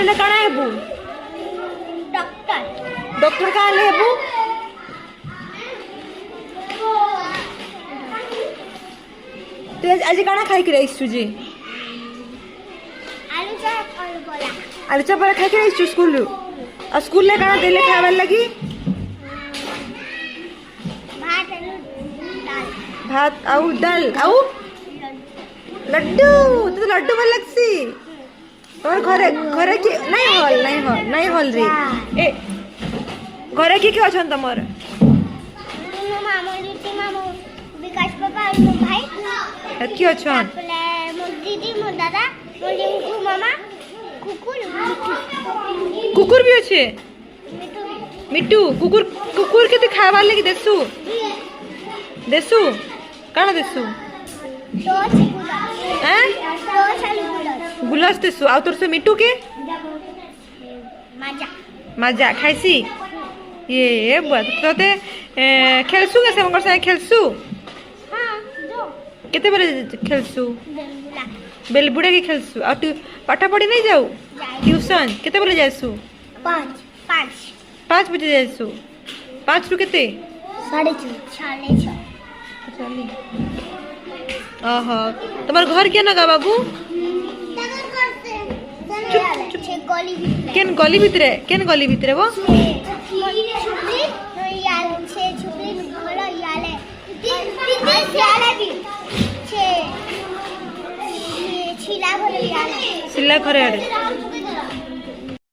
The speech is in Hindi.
हेले काना हेबू डॉक्टर डॉक्टर का हेले हेबू तू आज काना खाई के रहिस जी आलू चप और बोला आलू चप खाई के रहिस स्कूल और स्कूल ले काना देले खाबार लगी भात आलू दाल भात आउ दाल आउ लड्डू तो लड्डू भल लगसी और घरे घरे की नहीं हल रे ए घरे की अछन तमर मामू दीदी मामू विकास पापा और मो भाई की अछन मो दीदी मो दादा मो रिंकू मामा कुकुर कुकुर भी अच्छे मिठू मिट्टू कुकुर कुकुर के खाबार लगी देसु देसु काना देसु टॉर्च हैं टॉर्च आलू गुलास देसु आ तोर से मिट्टू के मजा मजा खाइसी ये बुआ तोते खेलसु के से मगर से खेलसु हां जो केते बेले खेलसु बेलबुला बेलबुड़ा के खेलसु आ तू पाठ पढ़ी नहीं जाऊ ट्यूशन केते बेले जासु 5 बजे जासु 5 रु केते 6:30 ओहो तुम्हार घर के ना गा बाबू केन गली भितरे वो सिला घरे आड़े